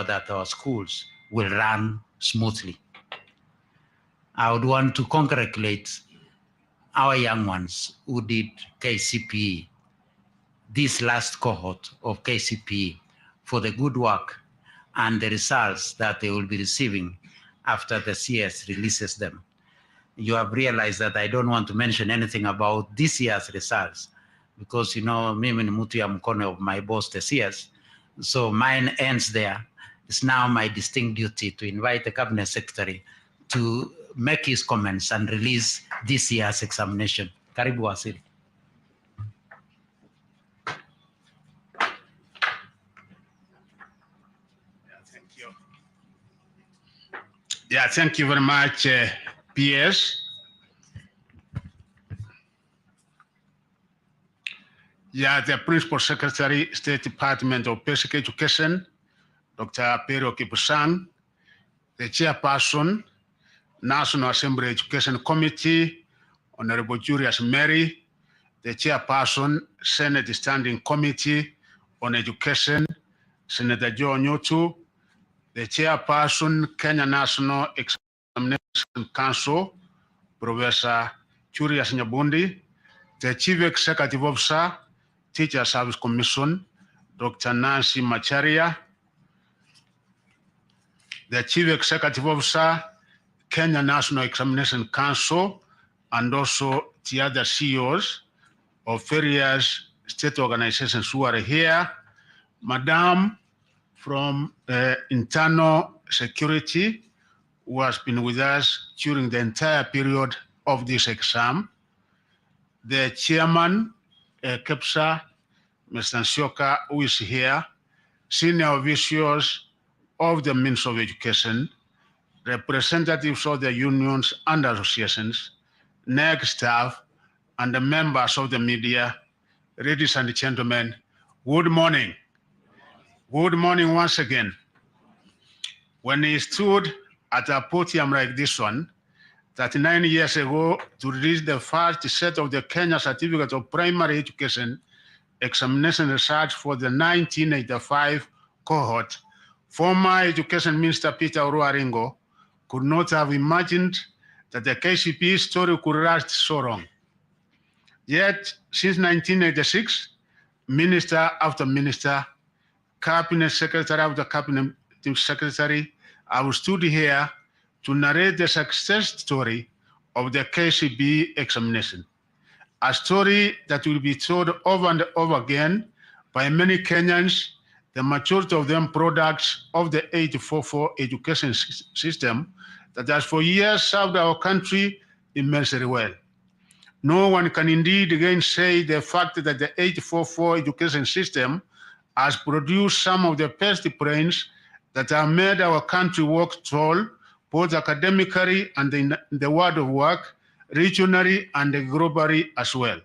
that our schools will run smoothly. I would want to congratulate our young ones who did Kcpe, this last cohort of Kcpe, for the good work and the results that they will be receiving after the CS releases them. You have realized that I don't want to mention anything about this year's results because, mimi ni mtu ya mkono of my boss the CS. So mine ends there. It's now my distinct duty to invite the Cabinet Secretary to make his comments and release this year's examination. Karibu Wasili. Yeah, thank you very much, PS. Yeah, the Principal Secretary, State Department of Basic Education, Dr. Pero Kipusang, the Chairperson, National Assembly Education Committee, Honorable Julius Mary, the Chairperson, Senate Standing Committee on Education, Senator Joe Nyotu, the Chairperson, Kenya National Examination Council, Professor Julius Nyabundi, the Chief Executive Officer, Teacher Service Commission, Dr. Nancy Macharia, the Chief Executive Officer, Kenya National Examination Council, and also the other CEOs of various state organizations who are here. Madam from Internal Security, who has been with us during the entire period of this exam. The Chairman, Kcpe, Mr. Nsioka, who is here, senior officials of the Ministry of Education, representatives of the unions and associations, NEC staff, and the members of the media. Ladies and gentlemen, good morning. Good morning once again. When he stood at a podium like this one, 39 years ago, to release the first set of the Kenya Certificate of Primary Education examination results for the 1985 cohort, former Education Minister Peter Oruaringo could not have imagined that the Kcpe story could last so long. Yet, since 1986, minister after minister, cabinet secretary after cabinet secretary, have stood here to narrate the success story of the Kcpe examination. A story that will be told over and over again by many Kenyans, the majority of them products of the 844 education system that has for years served our country immensely well. No one can indeed gainsay the fact that the 844 education system has produced some of the best brains that have made our country work tall, both academically and in the world of work, regionally and globally as well.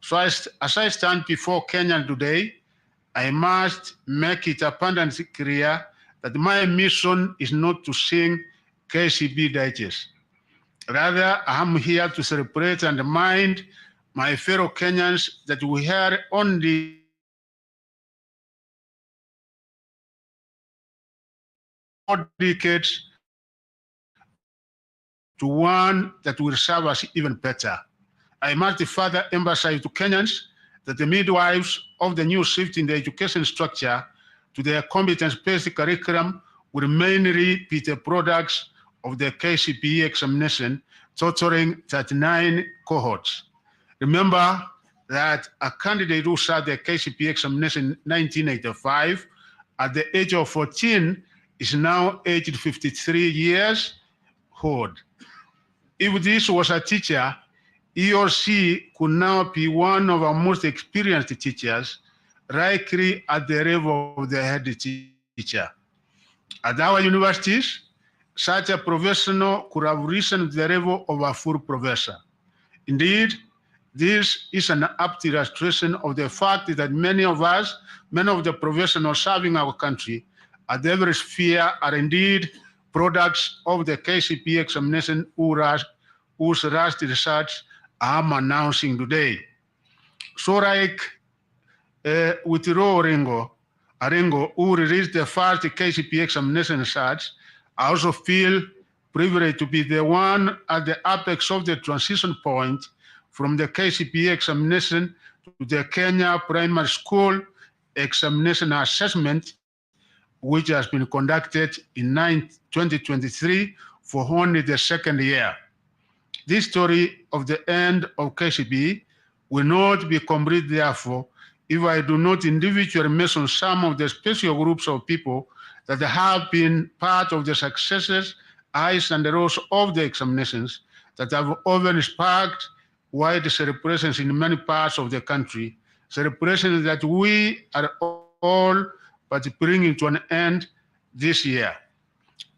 So as I stand before Kenya today, I must make it abundantly clear that my mission is not to sing Kcpe digest. Rather, I am here to celebrate and remind my fellow Kenyans that we had only decades to one that will serve us even better. I must further emphasize to Kenyans that the midwives of the new shift in the education structure to their competence-based curriculum will mainly be the products of the Kcpe examination, totaling 39 cohorts. Remember that a candidate who sat the Kcpe examination in 1985 at the age of 14 is now aged 53 years old. If this was a teacher, he or she could now be one of our most experienced teachers, likely at the level of the head teacher. At our universities, such a professional could have risen to the level of a full professor. Indeed, this is an apt illustration of the fact that many of the professionals serving our country at every sphere are indeed products of the Kcpe examination whose last results I'm announcing today. So like with Oruaringo, Arengo, who released the first Kcpe examination results. I also feel privileged to be the one at the apex of the transition point from the Kcpe examination to the Kenya Primary School Examination Assessment, which has been conducted in 2023 for only the second year. This story of the end of Kcpe will not be complete, therefore, if I do not individually mention some of the special groups of people that have been part of the successes, highs, and the lows of the examinations that have often sparked wide celebrations in many parts of the country, celebrations that we are all but bringing to an end this year.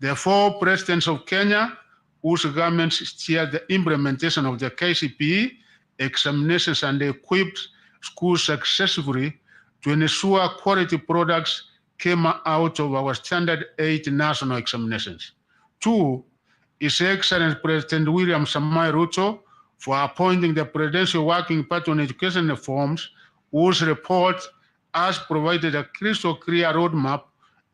The four presidents of Kenya, whose governments steered the implementation of the Kcpe examinations and equipped schools successfully to ensure quality products came out of our standard 8 national examinations. 2, His Excellency President William Samoei Ruto for appointing the Presidential Working Party on Education Reforms, whose report has provided a crystal clear roadmap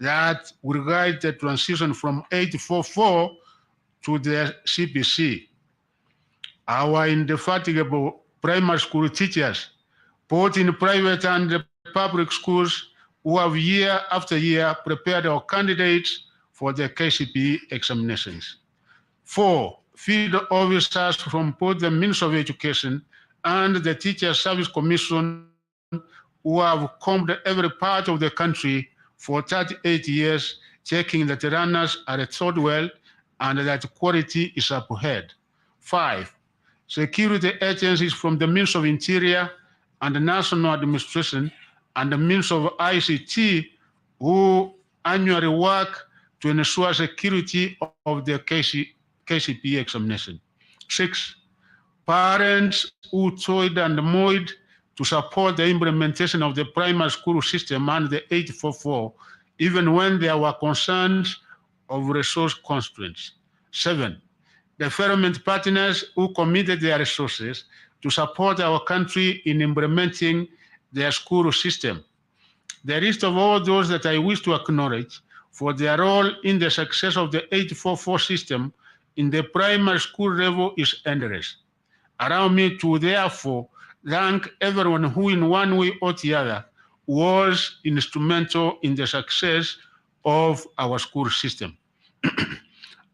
that will guide the transition from 844 to the CPC. Our indefatigable primary school teachers, both in private and public schools, who have year after year prepared our candidates for the Kcpe examinations. 4, field officers from both the Ministry of Education and the Teacher Service Commission, who have combed every part of the country for 38 years, checking that the runners are taught well and that quality is upheld. 5, security agencies from the Ministry of Interior and the National Administration and the Ministry of ICT, who annually work to ensure security of the Kcpe examination. 6, parents who toiled and moiled to support the implementation of the primary school system and the 844, even when there were concerns of resource constraints. 7, the development partners who committed their resources to support our country in implementing their school system. The list of all those that I wish to acknowledge for their role in the success of the 844 system in the primary school level is endless. Allow me to therefore thank everyone who in one way or the other was instrumental in the success of our school system.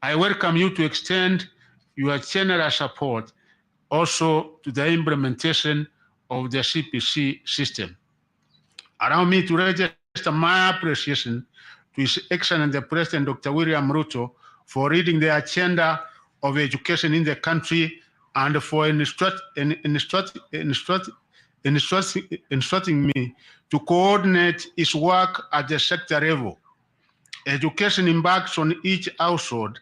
I welcome you to extend your generous support also to the implementation of the CPC system. Allow me to register my appreciation to His Excellency the President Dr. William Ruto for leading the agenda of education in the country and for instructing me to coordinate his work at the sector level. Education embarks on each household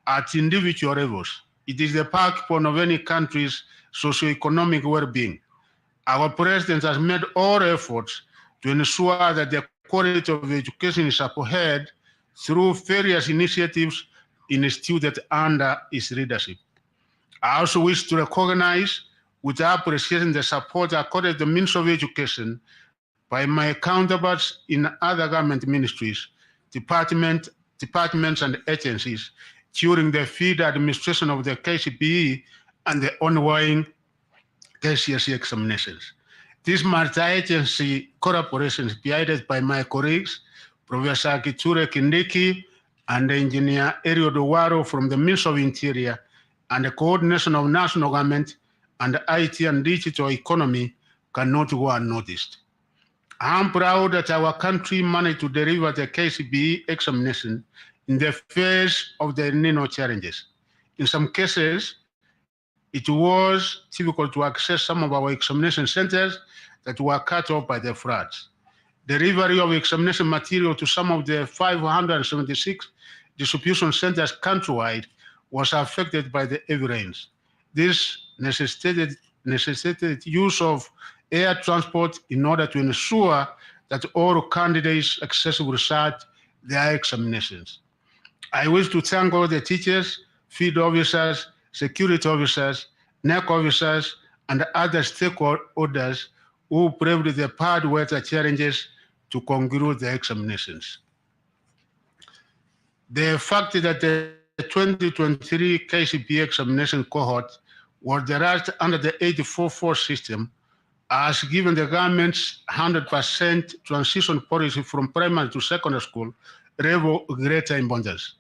at individual levels. It is the backbone of any country's socio-economic well-being. Our President has made all efforts to ensure that the quality of education is upheld through various initiatives instituted under his leadership. I also wish to recognize with appreciation the support accorded to the Ministry of Education by my counterparts in other government ministries, departments and agencies during the field administration of the Kcpe and the ongoing KCSE examinations. This multi-agency collaboration is guided by my colleagues, Professor Kcpe Kindiki and Engineer Eliud Owaro from the Ministry of Interior, and the coordination of national government and IT and digital economy cannot go unnoticed. I'm proud that our country managed to deliver the Kcpe examination in the face of the El Nino challenges. In some cases, it was difficult to access some of our examination centers that were cut off by the floods. Delivery of examination material to some of the 576 distribution centers countrywide was affected by the heavy rains. This necessitated use of air transport in order to ensure that all candidates accessible sat their examinations. I wish to thank all the teachers, field officers, security officers, NEC officers, and other stakeholders who braved the bad weather challenges to conclude the examinations. The fact that the 2023 Kcpe examination cohort was the last under the 844 system has given the government's 100% transition policy from primary to secondary school level greater importance.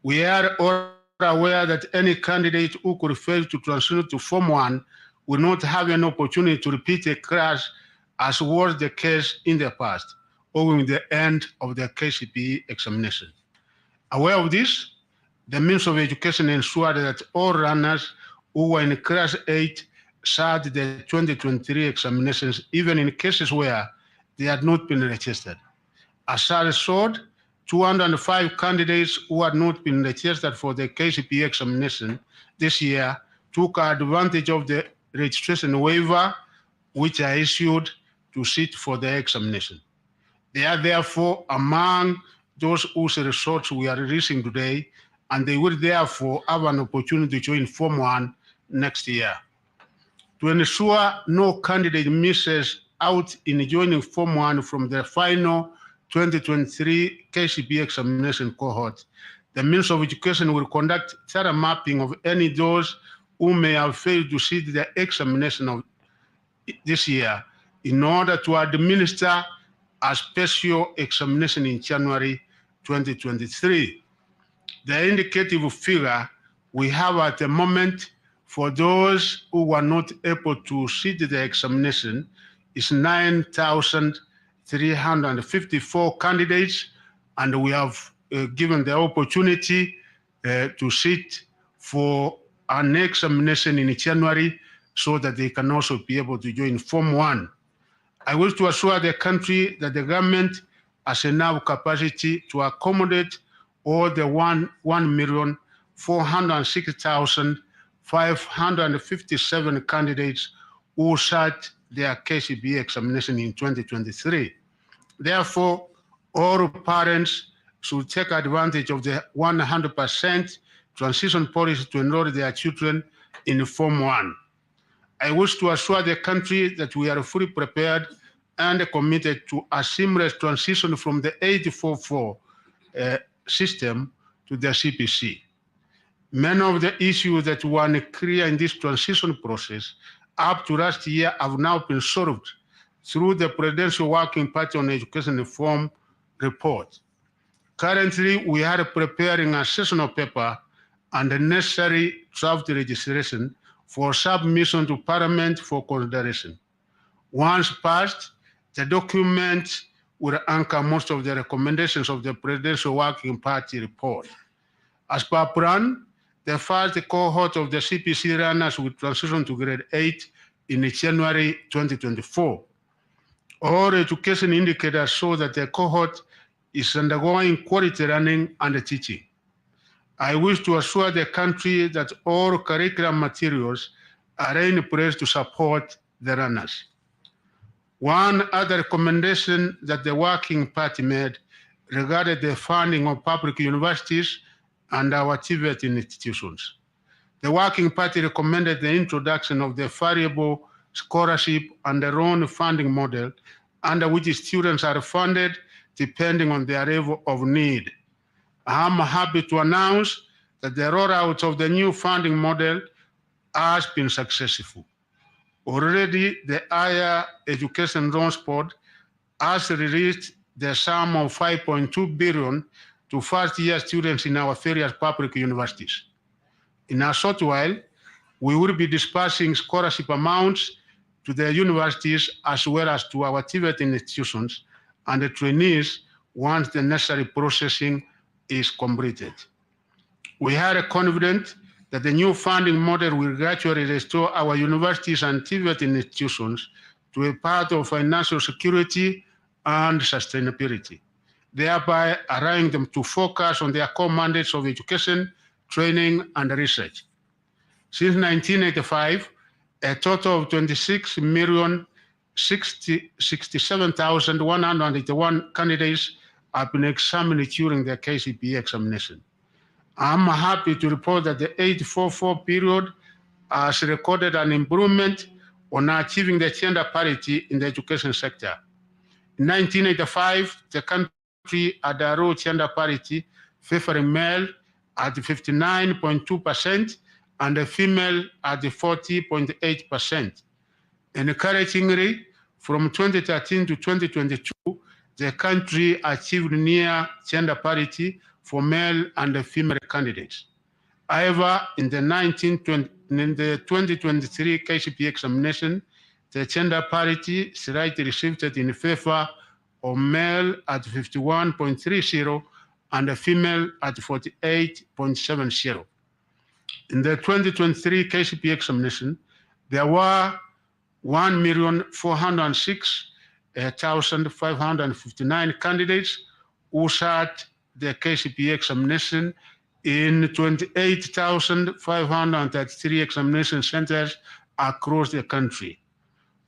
We are all aware that any candidate who could fail to transition to Form 1 will not have an opportunity to repeat a class as was the case in the past, owing the end of the Kcpe examination. Aware of this, the Ministry of Education ensured that all runners who were in Class 8 sat the 2023 examinations, even in cases where they had not been registered. As a result, 205 candidates who had not been registered for the Kcpe examination this year took advantage of the registration waiver which are issued to sit for the examination. They are therefore among those whose results we are releasing today, and they will therefore have an opportunity to join Form 1 next year. To ensure no candidate misses out in joining Form 1 from the final 2023 Kcpe examination cohort, the Ministry of Education will conduct thorough mapping of any those who may have failed to sit the examination of this year in order to administer a special examination in January 2023. The indicative figure we have at the moment for those who were not able to sit the examination is 9,354 candidates, and we have given the opportunity to sit for an examination in January so that they can also be able to join Form 1. I wish to assure the country that the government has enough capacity to accommodate all the 1,406,557 candidates who sat their Kcpe examination in 2023. Therefore, all parents should take advantage of the 100% transition policy to enroll their children in Form 1. I wish to assure the country that we are fully prepared and committed to a seamless transition from the 844 system to the CPC. Many of the issues that were unclear in this transition process up to last year have now been solved through the Presidential Working Party on Education Reform report. Currently, we are preparing a sessional paper and the necessary draft legislation for submission to Parliament for consideration. Once passed, the document will anchor most of the recommendations of the Presidential Working Party report. As per plan, the first cohort of the CPC runners will transition to grade 8 in January 2024. All education indicators show that the cohort is undergoing quality learning and teaching. I wish to assure the country that all curriculum materials are in place to support the runners. One other recommendation that the Working Party made regarded the funding of public universities and our TVET institutions. The Working Party recommended the introduction of the variable scholarship and the loan funding model under which students are funded depending on their level of need. I'm happy to announce that the rollout of the new funding model has been successful. Already, the Higher Education Loans Board has released the sum of 5.2 billion to first-year students in our various public universities. In a short while, we will be dispersing scholarship amounts to the universities as well as to our TVET institutions and the trainees once the necessary processing is completed. We are confident that the new funding model will gradually restore our universities and TVET institutions to a path of financial security and sustainability, thereby allowing them to focus on their core mandates of education, training, and research. Since 1985, a total of 26,067,181 candidates have been examined during the Kcpe examination. I'm happy to report that the 844 period has recorded an improvement on achieving the gender parity in the education sector. In 1985, the country had a raw gender parity favoring male at 59.2% and the female at 40.8%. Encouragingly, from 2013 to 2022, the country achieved near gender parity for male and female candidates. However, in the 2023 Kcpe examination, the gender parity slightly shifted in favor of male at 51.30 and the female at 48.70. In the 2023 Kcpe examination, there were 1,406,559 candidates who sat the Kcpe examination in 28,533 examination centers across the country.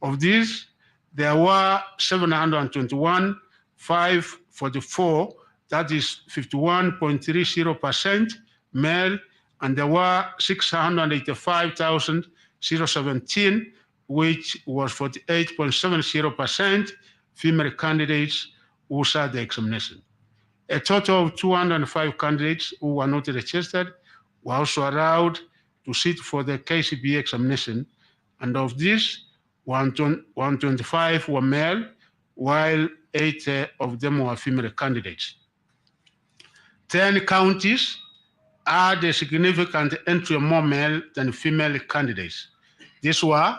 Of these, there were 721,544, that is 51.30% male, and there were 685,017, which was 48.70% female candidates who sat the examination. A total of 205 candidates who were not registered were also allowed to sit for the Kcpe examination, and of these, 125 were male, while 8 of them were female candidates. 10 counties had a significant entry of more male than female candidates. These were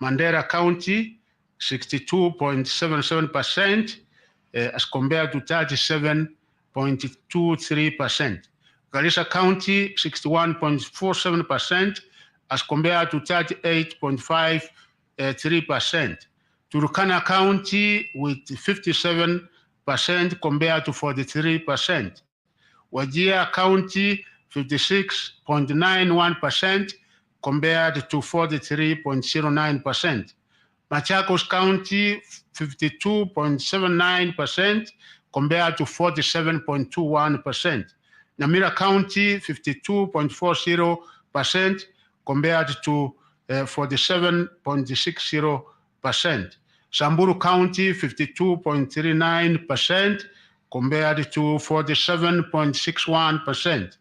Mandera County, 62.77%, as compared to 37.23%. Garissa County, 61.47%, as compared to 38.53%. Turkana County with 57% compared to 43%. Wajir County, 56.91% compared to 43.09%. Machakos County, 52.79% compared to 47.21%. Namira County, 52.40% compared to 47.60%. Samburu County, 52.39% compared to 47.61%.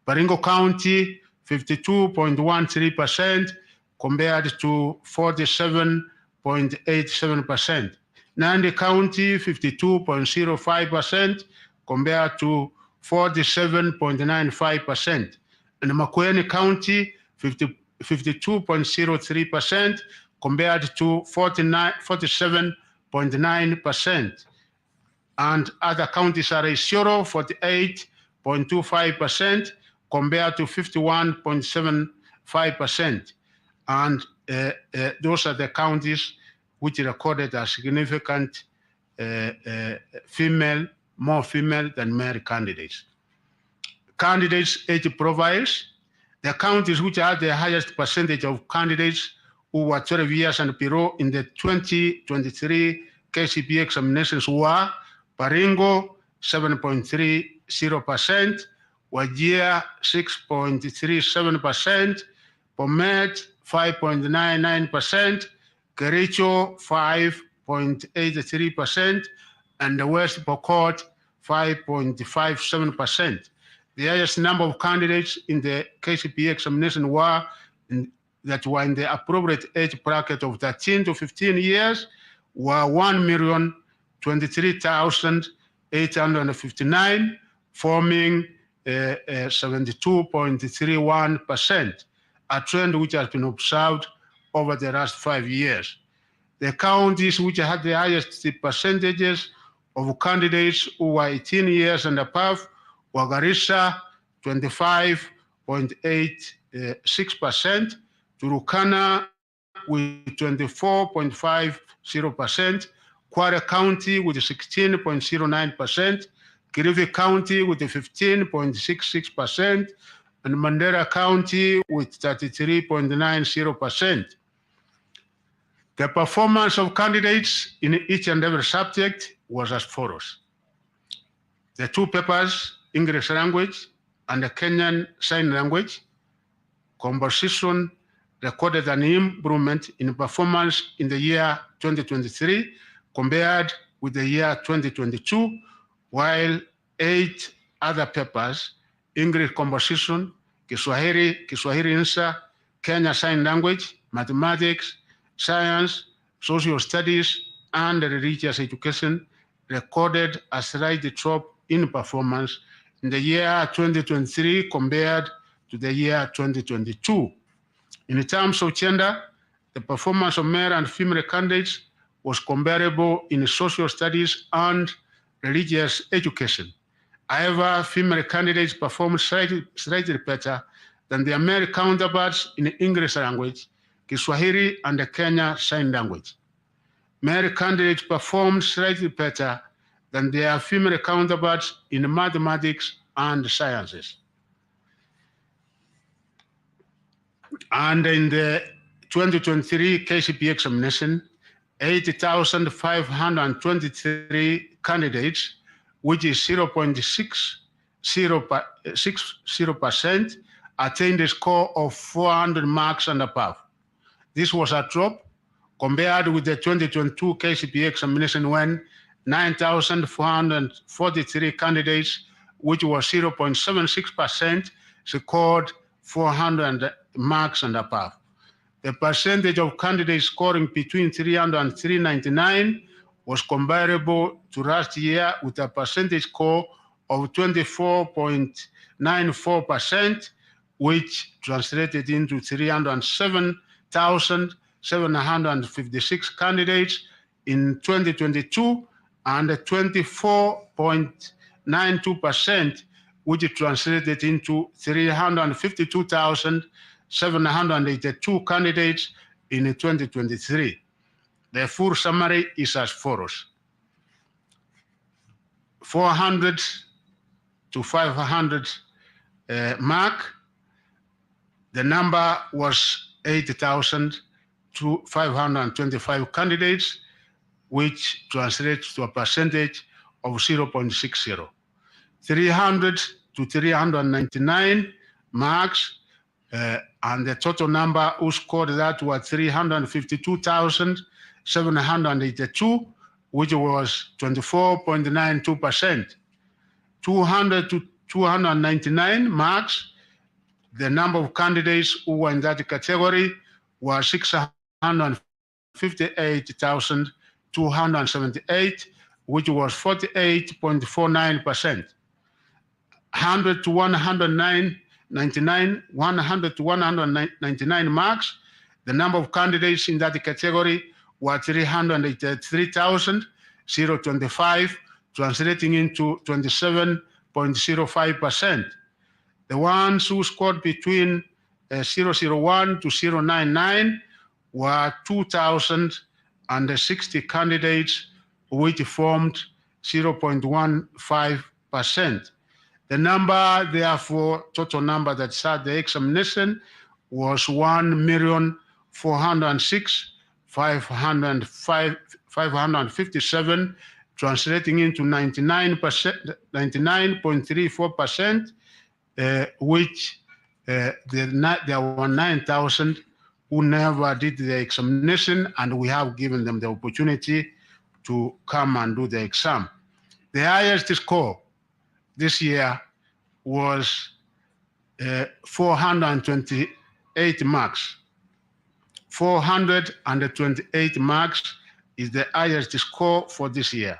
Baringo County, 52.13% compared to 47.87%. Nandi County, 52.05% compared to 47.95%. And Makueni County, 52.03% compared to 47.9%. And other counties are Isiolo, 48.25% compared to 51.75%. And those are the counties which recorded a significant more female than male candidates. Candidates' age profiles. The counties which had the highest percentage of candidates who were 12 years and below in the 2023 Kcpe examinations were Baringo, 7.30%, Wajir, 6.37%, Bomet, 5.99%, Kericho, 5.83%, and the West Pokot, 5.57%. The highest number of candidates in the Kcpe examination were in the appropriate age bracket of 13 to 15 years were 1,023,859, forming 72.31%, a trend which has been observed over the last 5 years. The counties which had the highest percentages of candidates who were 18 years and above were Garissa, 25.86%, Turkana with 24.50%, Kwara County with 16.09%, Kilifi County with 15.66%, and Mandera County with 33.90%. The performance of candidates in each and every subject was as follows. The two papers, English language and the Kenyan Sign Language, composition recorded an improvement in performance in the year 2023 compared with the year 2022, while 8 other papers, English composition, Kiswahili Insa, Kenya Sign Language, Mathematics, Science, Social Studies, and Religious Education, recorded a slight drop in performance in the year 2023 compared to the year 2022. In terms of gender, the performance of male and female candidates was comparable in social studies and religious education. However, female candidates performed slightly better than their male counterparts in English language, Kiswahili, and the Kenya Sign Language. Male candidates performed slightly better than their female counterparts in mathematics and sciences. And in the 2023 Kcpe examination, 80,523 candidates, which is 0.60%, attained a score of 400 marks and above. This was a drop compared with the 2022 Kcpe examination when 9,443 candidates, which was 0.76%, scored 400 marks and above. The percentage of candidates scoring between 300 and 399 was comparable to last year with a percentage score of 24.94%, which translated into 307,756 candidates in 2022 and 24.92%, which translated into 352,782 candidates in 2023. The full summary is as follows. 400 to 500 mark, the number was 80,525 candidates, which translates to a percentage of 0.60. 300 to 399 marks, and the total number who scored that was 352,782, which was 24.92%. 200 to 299 marks, the number of candidates who were in that category was 658,278, which was 48.49%. 100 to 199 marks, the number of candidates in that category were 383,025, translating into 27.05%. The ones who scored between 001 to 099 were 2,060 candidates, which formed 0.15%. The number, therefore, total number that sat the examination was 1,406,557, translating into 99.34%, which there were 9,000 who never did the examination, and we have given them the opportunity to come and do the exam. The highest score this year was 428 marks. 428 marks is the highest score for this year.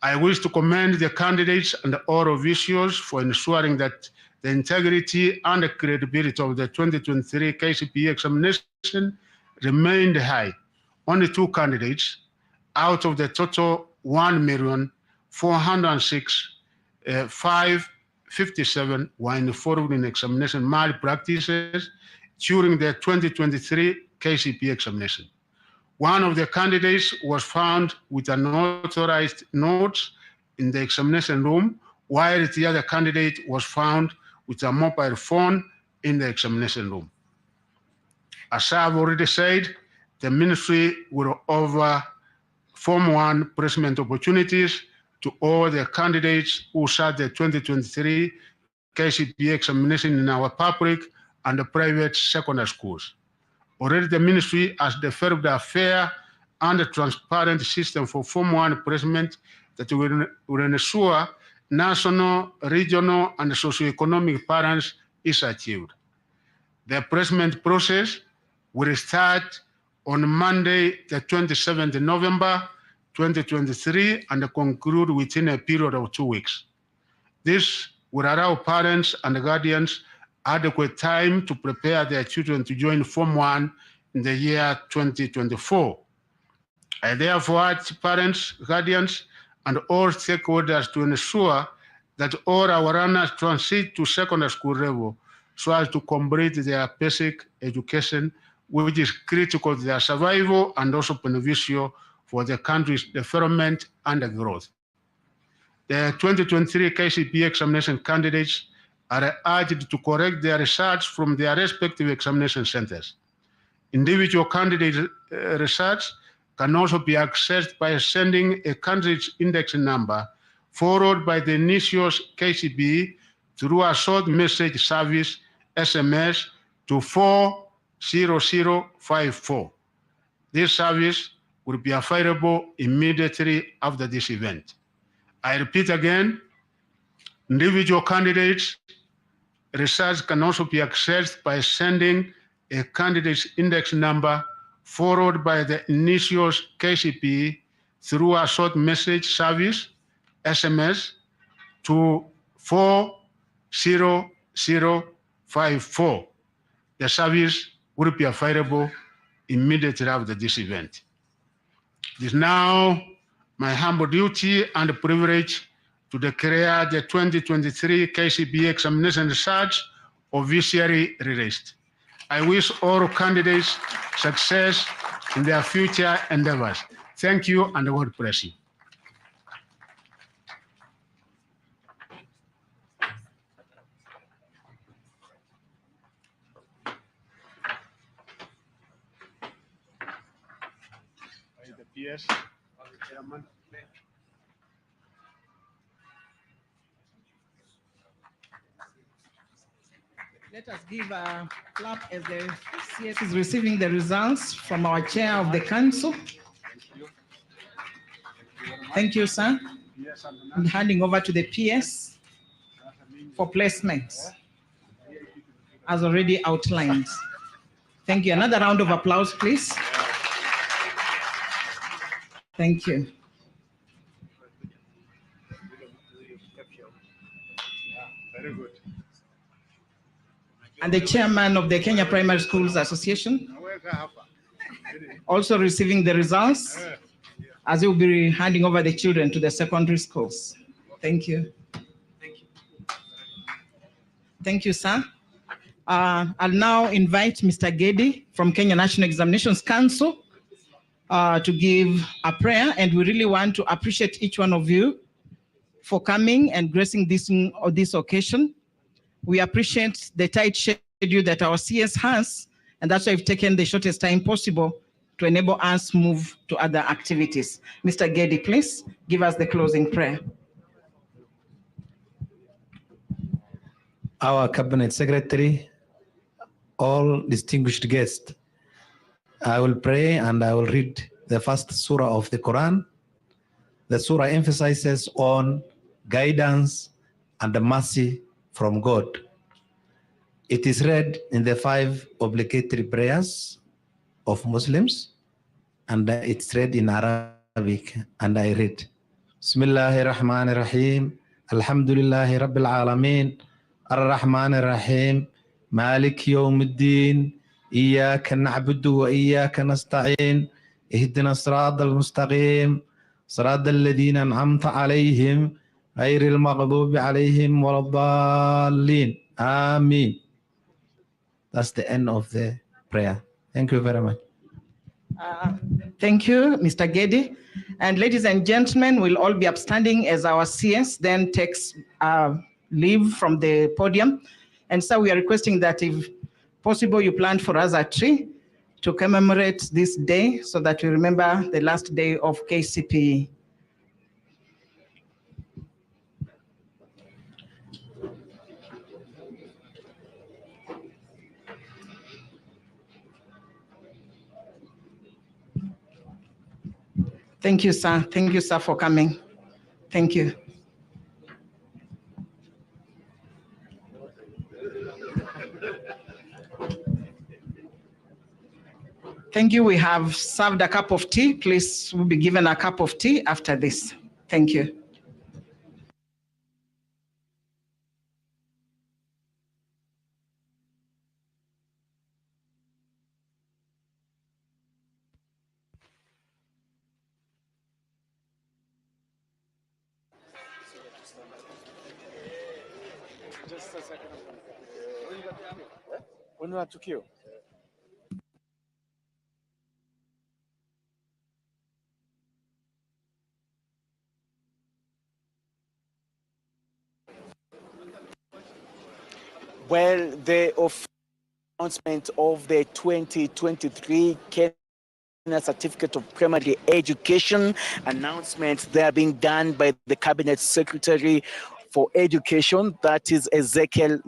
I wish to commend the candidates and all officials for ensuring that the integrity and the credibility of the 2023 Kcpe examination remained high. Only 2 candidates out of the total 1,406,557 were involved in examination malpractices during the 2023 Kcpe examination. One of the candidates was found with unauthorized notes in the examination room, while the other candidate was found with a mobile phone in the examination room. As I've already said, the ministry will offer Form 1 placement opportunities to all the candidates who sat the 2023 Kcpe examination in our public and the private secondary schools. Already the ministry has developed a fair and transparent system for Form 1 placement that will ensure national, regional, and socioeconomic balance is achieved. The placement process will start on Monday, the 27th November 2023, and conclude within a period of 2 weeks. This will allow parents and guardians adequate time to prepare their children to join Form 1 in the year 2024. I therefore urge parents, guardians, and all stakeholders to ensure that all our runners transit to secondary school level so as to complete their basic education, which is critical to their survival and also beneficial for the country's development and growth. The 2023 Kcpe examination candidates are urged to correct their results from their respective examination centers. Individual candidate results can also be accessed by sending a candidate's index number followed by the initials Kcpe through a short message service SMS to 40054. This service will be available immediately after this event. I repeat again, individual candidates' results can also be accessed by sending a candidate's index number followed by the initials Kcpe through a short message service, SMS, to 40054. The service will be available immediately after this event. It is now my humble duty and privilege to declare the 2023 Kcpe examination results officially released. I wish all candidates success in their future endeavors. Thank you, and God bless you. Yes. Let us give a clap as the CS is receiving the results from our chair of the council. Thank you, sir. I'm handing over to the PS for placements, as already outlined. Thank you. Another round of applause, please. Thank you. Very good. And the chairman of the Kenya Primary Schools Association, also receiving the results, as he will be handing over the children to the secondary schools. Thank you. Thank you. Thank you, sir. I'll now invite Mr. Gedi from Kenya National Examinations Council to give a prayer, and we really want to appreciate each one of you for coming and gracing this occasion. We appreciate the tight schedule that our CS has, and that's why we've taken the shortest time possible to enable us move to other activities. Mr. Gedi, please give us the closing prayer. Our Cabinet Secretary, all distinguished guests, I will pray and I will read the first surah of the Quran. The surah emphasizes on guidance and the mercy from God. It is read in the 5 obligatory prayers of Muslims, and it's read in Arabic, and I read. Bismillahir Rahmanir Rahim. Alhamdulillahi Rabbil Alameen. Ar-Rahmanir Rahim. Malik Yawmiddin. Iyyaka na'budu wa iyyaka nasta'in. Ihdina as-siratal mustaqim. Siratal ladhina an'amta alayhim. Ghayril maghdubi alayhim waladdallin. Ameen. That's the end of the prayer. Thank you very much. Thank you, Mr. Gedi. And ladies and gentlemen, we'll all be upstanding as our CS then takes leave from the podium. And so we are requesting that if possible, you plant for us a tree to commemorate this day so that we remember the last day of Kcpe. Thank you, sir. Thank you, sir, for coming. Thank you. Thank you. We have served a cup of tea. Please, we'll be given a cup of tea after this. Thank you. Just a second. When we tukio. Well, the announcement of the 2023 Kenya Certificate of Primary Education announcements, they are being done by the Cabinet Secretary for Education, that is Ezekiel